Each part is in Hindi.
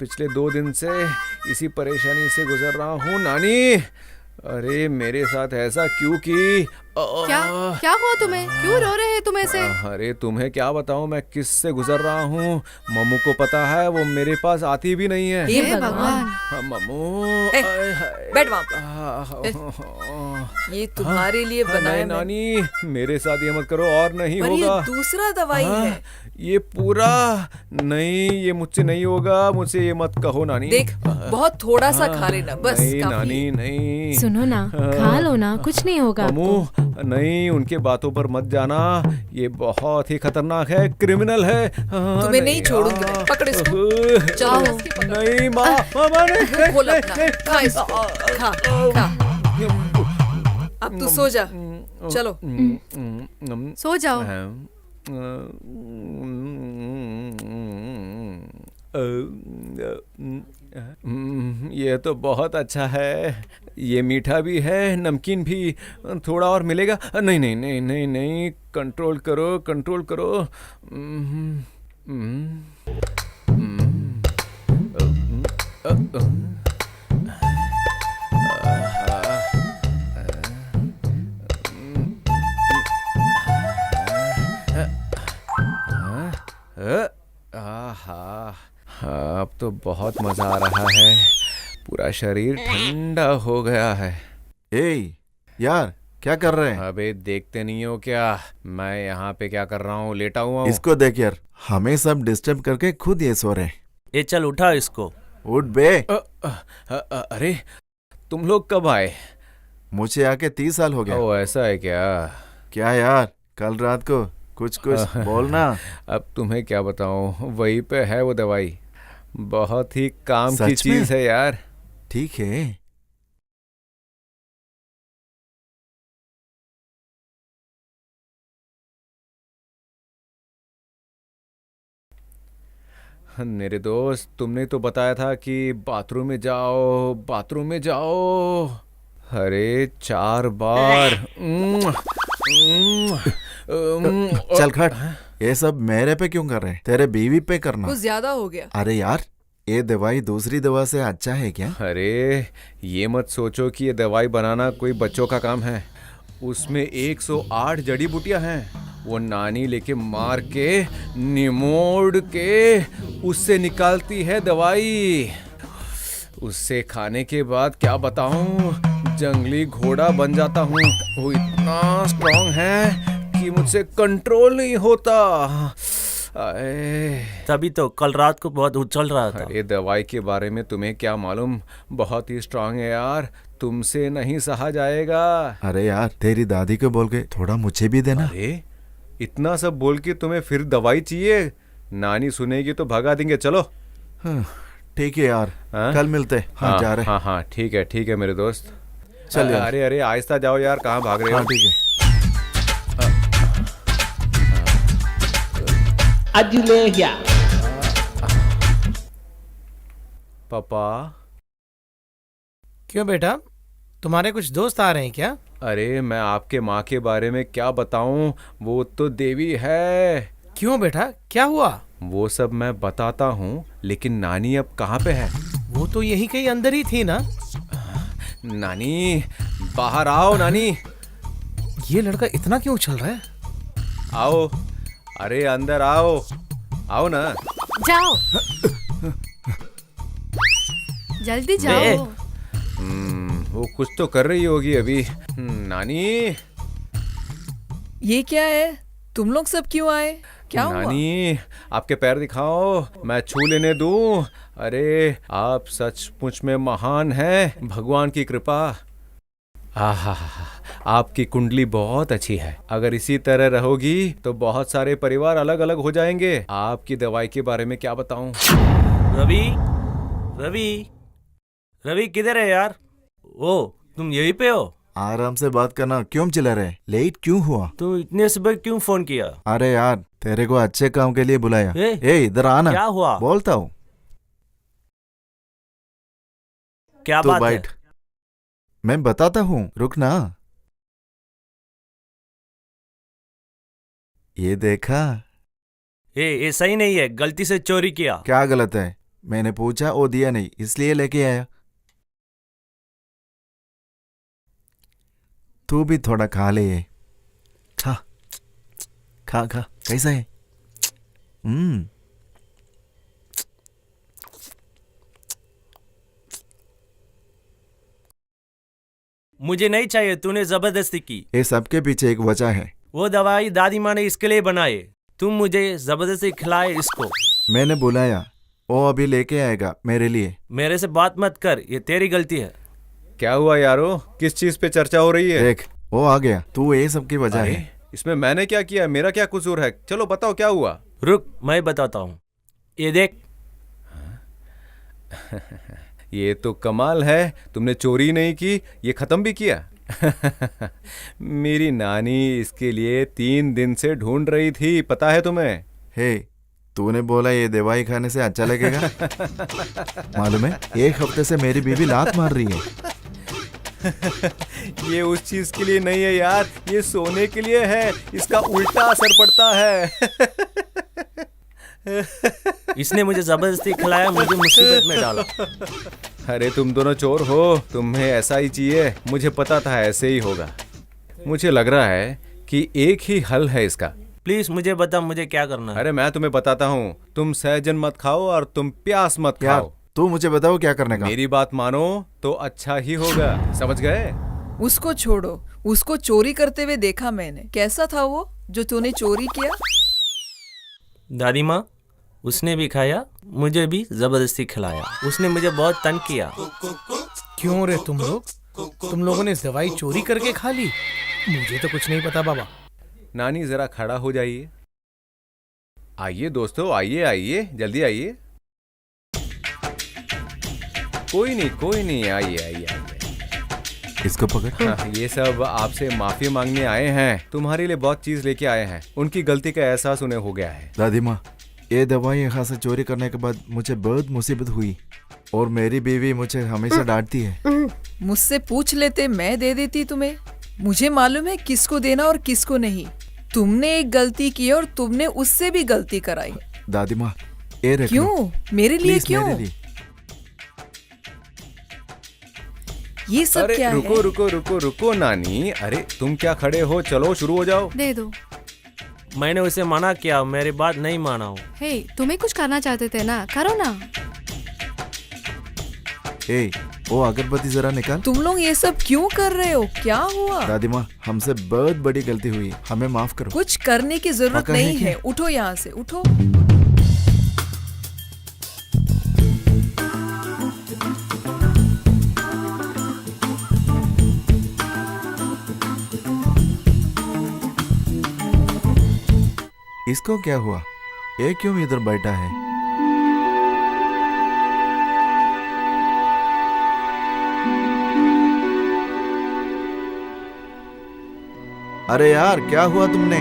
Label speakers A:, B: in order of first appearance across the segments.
A: पिछले 2 दिन से इसी परेशानी से गुजर रहा हूँ नानी। अरे मेरे साथ ऐसा क्यों की?
B: क्या क्या हुआ तुम्हें? क्यों रो रहे हैं तुम ऐसे?
A: अरे तुम्हें क्या बताऊं मैं किस से गुजर रहा हूँ। मम्मू को पता है, वो मेरे पास आती भी नहीं है।
B: हे भगवान।
A: हाँ, मम्मू।
C: ए,
A: आय हाय।
C: बैठ वहाँ पे। ये तुम्हारे लिए
A: हाँ,
C: बनाया
A: नहीं
C: मैंने।
A: नानी, मेरे साथ ये मत करो और नहीं
C: पर ये
A: होगा।
C: दूसरा दवाई
A: हाँ,
C: है।
A: ये पूरा नहीं, ये मुझसे नहीं होगा, मुझसे ये मत कहो नानी।
C: देख, बहुत थोड़ा सा खा लेना, बस
A: नहीं
C: काफी
A: नानी
C: है।
A: नहीं।
D: सुनो ना, खा लो ना, कुछ नहीं होगा
A: मम्मू
D: आपको।
A: नहीं, उनके बातों पर मत जाना, ये बहुत ही खतरनाक है, क्रिमिनल है।
C: तुम्हें नहीं छोड़ूंगी मैं, पकड़ इसको।
B: जाओ।
A: नहीं माँ, माँ नहीं।
C: खोल अपना, खा इसको, खा खा। अब तू सो जा, चलो।
B: सो जाओ।
A: ये तो बहुत अच्छा है, ये मीठा भी है, नमकीन भी। थोड़ा और मिलेगा? नहीं नहीं नहीं नहीं नहीं, कंट्रोल करो, कंट्रोल करो। आहा, अब तो बहुत मजा आ रहा है, पूरा शरीर ठंडा हो गया है।
E: ए यार, क्या कर रहे हैं?
A: अबे देखते नहीं हो क्या, मैं यहाँ पे क्या कर रहा हूँ? लेटा हुआ हूँ।
E: इसको देख यार, हमें सब डिस्टर्ब करके खुद ये सो रहे हैं।
F: ये चल उठा इसको।
E: उठ बे।
A: अरे तुम लोग कब आए?
E: मुझे आके 30 साल हो गया।
A: ओ ऐसा है क्या?
E: क्या यार, कल रात को कुछ कुछ बोलना।
A: अब तुम्हें क्या बताऊं, वहीं पे है वो दवाई, बहुत ही काम की
E: सच में?
A: चीज है यार।
E: ठीक है।
A: मेरे दोस्त, तुमने तो बताया था कि बाथरूम में जाओ, बाथरूम में जाओ। अरे 4 बार।
E: चल खट, ये सब मेरे पे क्यों कर रहे हैं? तेरे बीवी पे करना।
C: कुछ ज्यादा हो गया।
E: अरे यार, ये दवाई दूसरी दवा से अच्छा है क्या?
A: अरे ये मत सोचो कि ये दवाई बनाना कोई बच्चों का काम है, उसमें 108 जड़ी बूटियां हैं, वो नानी लेके मार के निमोड़ के उससे निकालती है दवाई। उससे खाने के बाद क्या बताऊं, जंगली घोड़ा बन जाता हूँ। वो इतना स्ट्रांग है कि मुझसे कंट्रोल नहीं होता।
F: तभी तो कल रात को बहुत उछल रहा था।
A: अरे दवाई के बारे में तुम्हें क्या मालूम, बहुत ही स्ट्रांग है यार, तुमसे नहीं सहा जाएगा।
E: अरे यार, तेरी दादी को बोल के थोड़ा मुझे भी देना।
A: अरे इतना सब बोल के तुम्हें फिर दवाई चाहिए? नानी सुनेगी तो भगा देंगे। चलो।
E: हाँ, ठीक है यार,
A: हाँ?
E: कल मिलते। हाँ, जा रहे।
A: हाँ हाँ ठीक है मेरे दोस्त।
E: चल यार।
A: अरे अरे आहिस्ता जाओ यार, कहाँ भाग रहे हो?
E: हाँ, ठीक है।
A: पापा।
G: क्यों बेटा, तुम्हारे कुछ दोस्त आ रहे हैं क्या?
A: अरे मैं आपके माँ के बारे में क्या बताऊं, वो तो देवी है।
G: क्यों बेटा, क्या हुआ?
A: वो सब मैं बताता हूँ, लेकिन नानी अब कहाँ पे है?
G: वो तो यही कहीं अंदर ही थी ना।
A: नानी बाहर आओ, नानी
G: ये लड़का इतना क्यों उछल रहा है?
A: आओ। अरे अंदर आओ, आओ ना।
B: जाओ, जल्दी जाओ।
A: वो कुछ तो कर रही होगी अभी। नानी।
C: ये क्या है? तुम लोग सब क्यों आए? क्या हुआ?
A: नानी आपके पैर दिखाओ, मैं छू लेने दूं। अरे आप सचमुच में महान हैं, भगवान की कृपा। आहा, आपकी कुंडली बहुत अच्छी है, अगर इसी तरह रहोगी तो बहुत सारे परिवार अलग अलग हो जाएंगे। आपकी दवाई के बारे में क्या बताऊं?
F: रवि, रवि, रवि किधर है यार? ओ तुम यहीं पे हो?
E: आराम से बात करना, क्यों चिल्ला रहे? लेट क्यों हुआ?
F: तू इतने सुबह क्यों फोन किया?
E: अरे यार, तेरे को अच्छे काम के लिए बुलाया।
F: ए,
E: इधर आना।
F: क्या हुआ?
E: बोलता हूँ।
F: क्या
E: तू
F: बात है?
E: बैठ, मैं बताता हूँ, रुक ना। ये देखा?
F: ये सही नहीं है, गलती से चोरी किया।
E: क्या गलत है? मैंने पूछा, वो दिया नहीं, इसलिए लेके आया। तू भी थोड़ा खा ले ये। खा खा खा, कैसा है?
F: मुझे नहीं चाहिए, तूने जबरदस्ती की।
E: ये सबके पीछे एक वजह है।
F: वो दवाई दादी माँ ने इसके लिए बनाई, तुम मुझे जबरदस्ती खिलाए इसको।
E: मैंने बुलाया, वो अभी लेके आएगा मेरे लिए।
F: मेरे से बात मत कर, ये तेरी गलती है।
A: क्या हुआ यारो, किस चीज पे चर्चा हो रही है?
E: देख, वो आ गया। तू ये सब की वजह
A: अरे,
E: है।
A: इसमें मैंने क्या किया? मेरा क्या कसूर है? चलो बताओ क्या हुआ।
F: रुक, मैं बताता हूँ। ये देख।
A: ये तो कमाल है, तुमने चोरी नहीं की, ये खत्म भी किया। मेरी नानी इसके लिए 3 दिन से ढूंढ रही थी, पता है तुम्हें?
E: हे, तूने बोला ये दवाई खाने से अच्छा लगेगा। मालूम है, 1 हफ्ते से मेरी बीवी लात मार रही है।
A: ये उस चीज के लिए नहीं है यार, ये सोने के लिए है, इसका उल्टा असर पड़ता है।
F: इसने मुझे जबरदस्ती खिलाया, मुझे मुसीबत में डाला।
A: अरे तुम दोनों चोर हो, तुम्हें ऐसा ही चाहिए। मुझे पता था ऐसे ही होगा। मुझे लग रहा है कि एक ही हल है इसका।
F: प्लीज मुझे बता, मुझे क्या करना है।
A: अरे मैं तुम्हें बताता हूँ, तुम सहजन मत खाओ और तुम प्यास मत
E: यार,
A: खाओ।
E: तू मुझे बताओ क्या करने का।
A: मेरी बात मानो तो अच्छा ही होगा, समझ गए?
C: उसको छोड़ो, उसको चोरी करते हुए देखा मैंने। कैसा था वो जो तूने चोरी किया?
F: दादी माँ, उसने भी खाया, मुझे भी जबरदस्ती खिलाया। उसने मुझे बहुत तंग किया।
G: क्यों रे तुम लोगों ने दवाई चोरी करके खा ली? मुझे तो कुछ नहीं पता बाबा।
A: नानी जरा खड़ा हो जाइए। आइए दोस्तों, आइए आइए, जल्दी आइए। कोई नहीं, आइए आइए आइए।
E: इसको पकड़।
A: हाँ, ये सब आपसे माफी मांगने आए हैं, तुम्हारे लिए बहुत चीज लेके आए हैं। उनकी गलती का एहसास उन्हें हो गया है।
E: दादी माँ, ये दवाई यहाँ से चोरी करने के बाद मुझे बहुत मुसीबत हुई और मेरी बीवी मुझे हमेशा डांटती है।
C: मुझसे पूछ लेते, मैं दे देती तुम्हें। मुझे मालूम है किसको देना और किसको नहीं। तुमने एक गलती की और तुमने उससे भी गलती कराई।
E: दादी माँ, ये रख लो।
C: क्यों? मेरे लिए
E: प्लीज,
C: क्यों?
E: मेरे लिए।
C: ये सब
A: अरे
C: क्या
A: रुको
C: है?
A: रुको रुको रुको नानी, अरे तुम क्या खड़े हो, चलो शुरू हो जाओ।
B: दे दो।
F: मैंने उसे मना किया, मेरी बात नहीं माना हो।
B: हे, तुम्हें कुछ करना चाहते थे ना, करो ना।
E: ए, वो अगरबत्ती जरा निकाल।
C: तुम लोग ये सब क्यों कर रहे हो? क्या हुआ?
E: दादी माँ, हमसे बहुत बड़ी गलती हुई, हमें माफ करो।
C: कुछ करने की जरूरत
E: पक्का है
C: नहीं
E: क्या?
C: है। उठो यहाँ से, उठो।
E: इसको क्या हुआ? ये क्यों इधर बैठा है? अरे यार, क्या हुआ तुमने?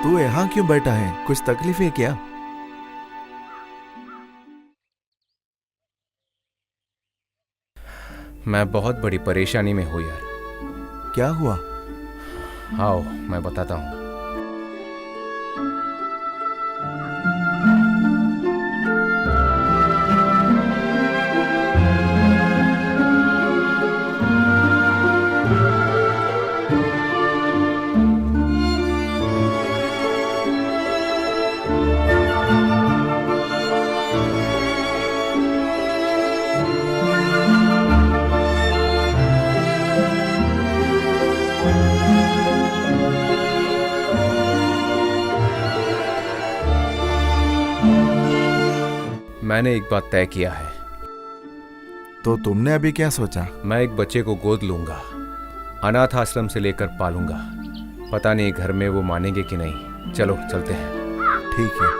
E: तू यहाँ क्यों बैठा है? कुछ तकलीफ है क्या?
A: मैं बहुत बड़ी परेशानी में हूँ यार।
E: क्या हुआ?
A: आओ मैं बताता हूँ। मैंने एक बात तय किया है।
E: तो तुमने अभी क्या सोचा?
A: मैं एक बच्चे को गोद लूंगा, अनाथ आश्रम से लेकर पालूंगा। पता नहीं घर में वो मानेंगे कि नहीं। चलो चलते हैं।
E: ठीक है।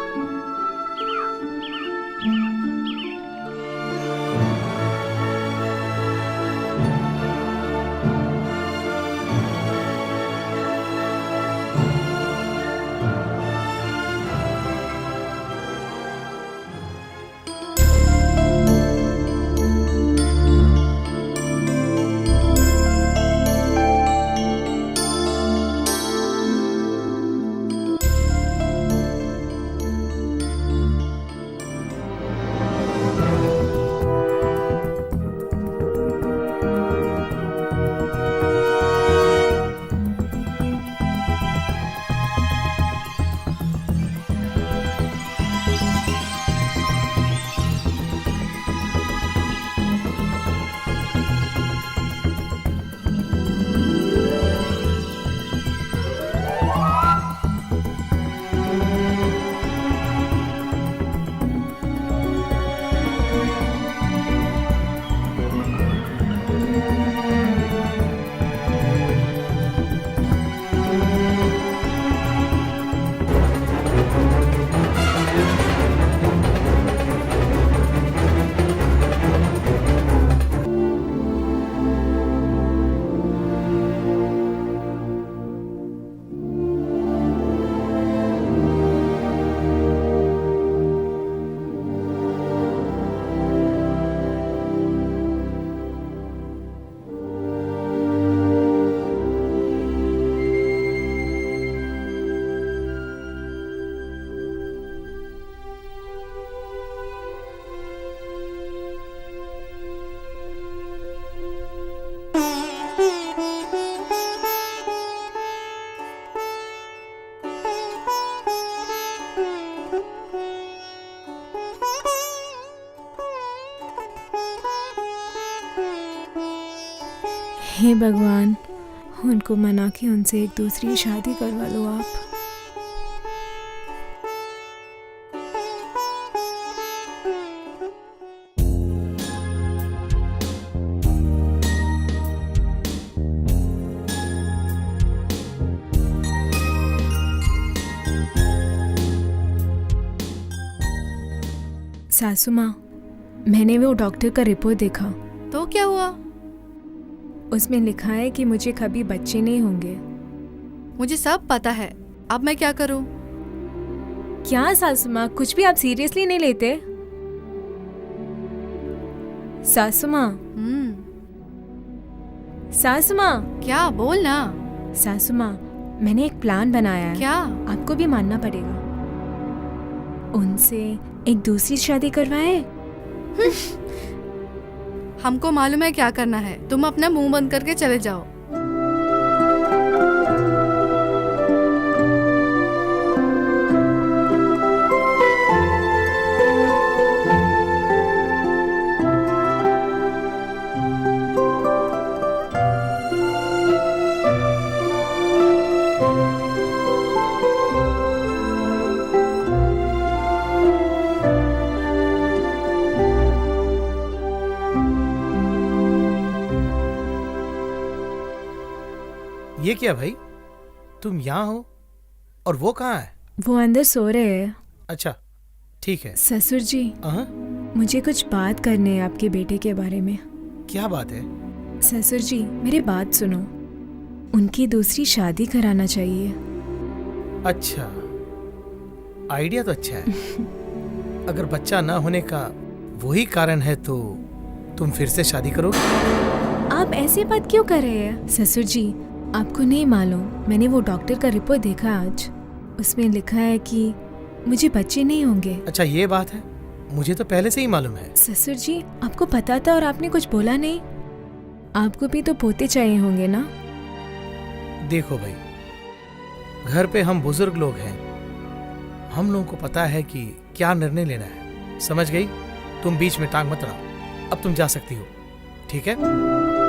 D: हे भगवान, उनको मना के उनसे एक दूसरी शादी करवा लो आप। सासू माँ, मैंने वो डॉक्टर का रिपोर्ट देखा।
B: तो क्या हुआ?
D: उसमें लिखा है कि मुझे कभी बच्चे नहीं होंगे।
B: मुझे सब पता है, अब मैं क्या करूं?
D: क्या सासू माँ, कुछ भी आप सीरियसली नहीं लेते? सासू माँ, सासू माँ,
B: क्या? बोल ना।
D: सासू माँ, मैंने एक प्लान बनाया है।
B: क्या?
D: आपको भी मानना पड़ेगा। उनसे एक दूसरी शादी करवाए।
B: हमको मालूम है क्या करना है, तुम अपना मुंह बंद करके चले जाओ।
G: ये क्या भाई, तुम यहाँ हो और वो कहाँ है?
D: वो अंदर सो रहे हैं।
G: अच्छा ठीक है।
D: ससुर जी,
G: हाँ,
D: मुझे कुछ बात करनी है आपके बेटे के बारे में।
G: क्या बात है?
D: ससुर जी, मेरी बात सुनो। उनकी दूसरी शादी कराना चाहिए।
G: अच्छा, आइडिया तो अच्छा है। अगर बच्चा ना होने का वही कारण है तो तुम फिर से शादी करोगे?
D: आप ऐसी बात क्यों कर रहे हैं? ससुर जी, आपको नहीं मालूम, मैंने वो डॉक्टर का रिपोर्ट देखा आज। उसमें लिखा है कि मुझे बच्चे नहीं होंगे।
G: अच्छा ये बात है, मुझे तो पहले से ही मालूम है।
D: ससुर जी, आपको पता था और आपने कुछ बोला नहीं? आपको भी तो पोते चाहिए होंगे ना?
G: देखो भाई, घर पे हम बुजुर्ग लोग हैं, हम लोगों को पता है कि क्या निर्णय लेना है। समझ गई? तुम बीच में टांग मत अड़ाओ। अब तुम जा सकती हो, ठीक है?